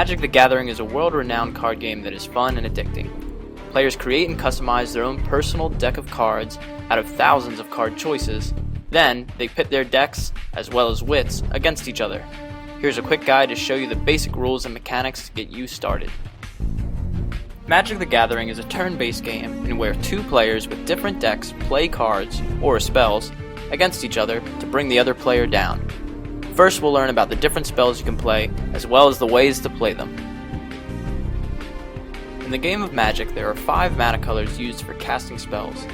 Magic the Gathering is a world-renowned card game that is fun and addicting. Players create and customize their own personal deck of cards out of thousands of card choices. Then, they pit their decks, as well as wits, against each other. Here's a quick guide to show you the basic rules and mechanics to get you started. Magic the Gathering is a turn-based game in where two players with different decks play cards, or spells, against each other to bring the other player down. First, we'll learn about the different spells you can play, as well as the ways to play them. In the game of Magic, there are 5 mana colors used for casting spells.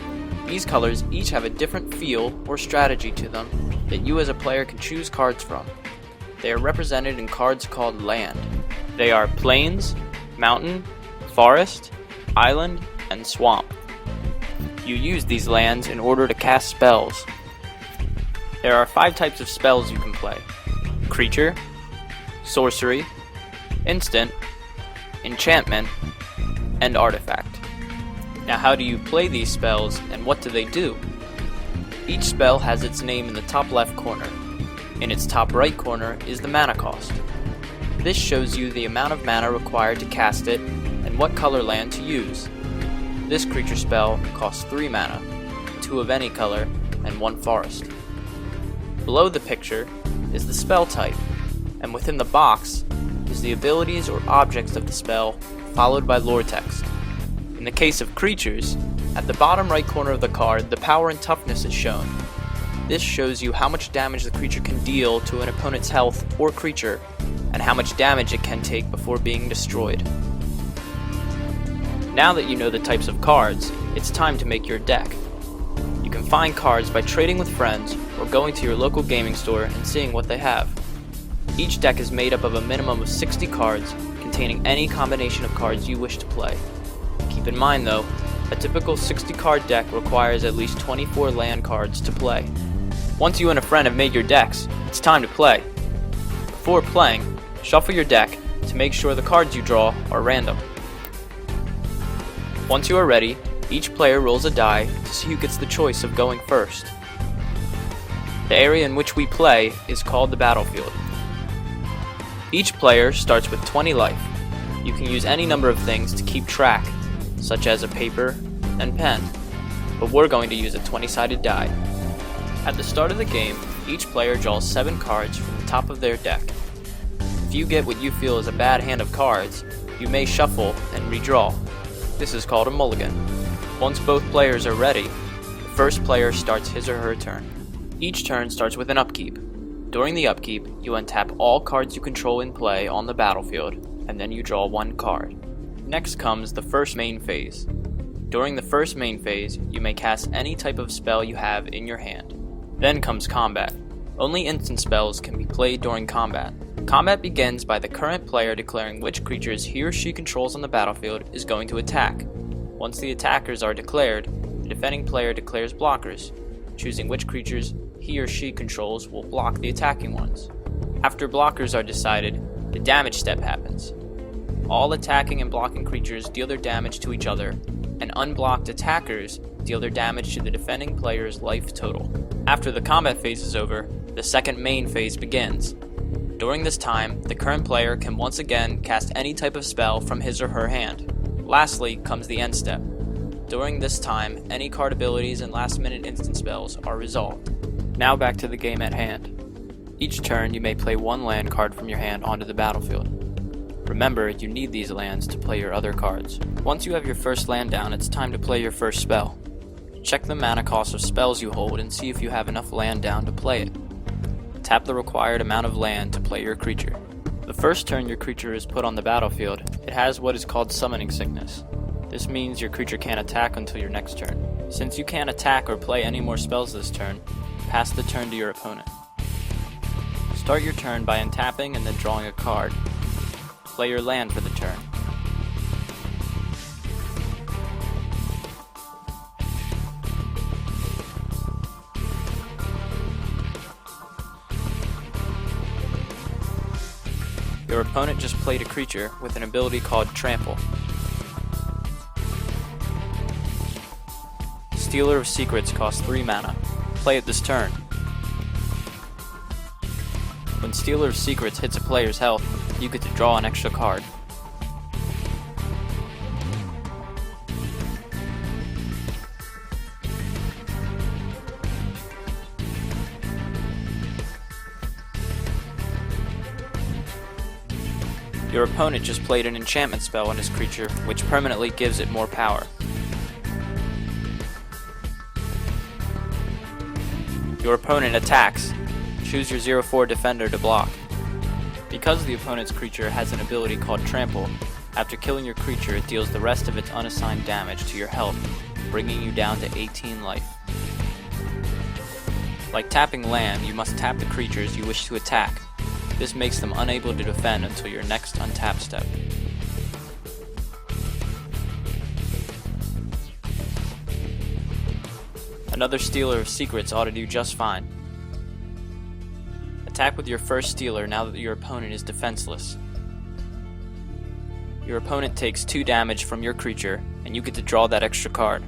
These colors each have a different feel or strategy to them that you as a player can choose cards from. They are represented in cards called land. They are Plains, Mountain, Forest, Island, and Swamp. You use these lands in order to cast spells. There are 5 types of spells you can play: Creature, Sorcery, Instant, Enchantment, and Artifact. Now, how do you play these spells and what do they do? Each spell has its name in the top left corner. In its top right corner is the mana cost. This shows you the amount of mana required to cast it and what color land to use. This creature spell costs 3 mana, 2 of any color, and 1 forest. Below the picture is the spell type, and within the box is the abilities or objects of the spell, followed by lore text. In the case of creatures, at the bottom right corner of the card, the power and toughness is shown. This shows you how much damage the creature can deal to an opponent's health or creature, and how much damage it can take before being destroyed. Now that you know the types of cards, it's time to make your deck. You can find cards by trading with friends or going to your local gaming store and seeing what they have. Each deck is made up of a minimum of 60 cards containing any combination of cards you wish to play. Keep in mind though, a typical 60 card deck requires at least 24 land cards to play. Once you and a friend have made your decks, it's time to play. Before playing, shuffle your deck to make sure the cards you draw are random. Once you are ready, each player rolls a die to see who gets the choice of going first. The area in which we play is called the battlefield. Each player starts with 20 life. You can use any number of things to keep track, such as a paper and pen, but we're going to use a 20-sided die. At the start of the game, each player draws 7 cards from the top of their deck. If you get what you feel is a bad hand of cards, you may shuffle and redraw. This is called a mulligan. Once both players are ready, the first player starts his or her turn. Each turn starts with an upkeep. During the upkeep, you untap all cards you control in play on the battlefield, and then you draw 1 card. Next comes the first main phase. During the first main phase, you may cast any type of spell you have in your hand. Then comes combat. Only instant spells can be played during combat. Combat begins by the current player declaring which creatures he or she controls on the battlefield is going to attack. Once the attackers are declared, the defending player declares blockers, choosing which creatures he or she controls will block the attacking ones. After blockers are decided, the damage step happens. All attacking and blocking creatures deal their damage to each other, and unblocked attackers deal their damage to the defending player's life total. After the combat phase is over, the second main phase begins. During this time, the current player can once again cast any type of spell from his or her hand. Lastly comes the end step. During this time, any card abilities and last-minute instant spells are resolved. Now back to the game at hand. Each turn you may play 1 land card from your hand onto the battlefield. Remember, you need these lands to play your other cards. Once you have your first land down, it's time to play your first spell. Check the mana cost of spells you hold and see if you have enough land down to play it. Tap the required amount of land to play your creature. The first turn your creature is put on the battlefield, it has what is called summoning sickness. This means your creature can't attack until your next turn. Since you can't attack or play any more spells this turn, pass the turn to your opponent. Start your turn by untapping and then drawing a card. Play your land for the turn. Your opponent just played a creature with an ability called Trample. Stealer of Secrets costs 3 mana. Play it this turn. When Stealer of Secrets hits a player's health, you get to draw an extra card. Your opponent just played an enchantment spell on his creature, which permanently gives it more power. Your opponent attacks. Choose your 0/4 defender to block. Because the opponent's creature has an ability called Trample, after killing your creature it deals the rest of its unassigned damage to your health, bringing you down to 18 life. Like tapping land, you must tap the creatures you wish to attack. This makes them unable to defend until your next untap step. Another Stealer of Secrets ought to do just fine. Attack with your first Stealer now that your opponent is defenseless. Your opponent takes 2 damage from your creature, and you get to draw that extra card.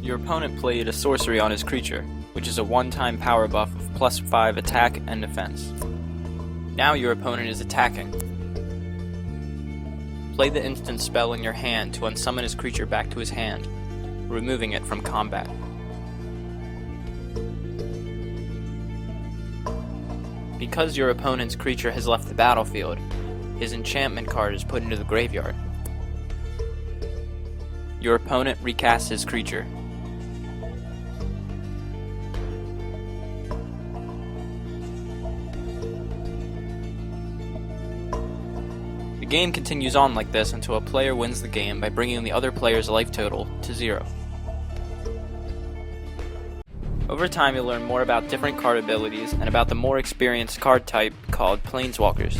Your opponent played a sorcery on his creature, which is a one-time power buff of +5 attack and defense. Now your opponent is attacking. Play the instant spell in your hand to unsummon his creature back to his hand, removing it from combat. Because your opponent's creature has left the battlefield, his enchantment card is put into the graveyard. Your opponent recasts his creature. The game continues on like this until a player wins the game by bringing the other player's life total to 0. Over time you'll learn more about different card abilities and about the more experienced card type called Planeswalkers.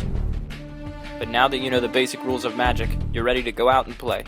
But now that you know the basic rules of Magic, you're ready to go out and play.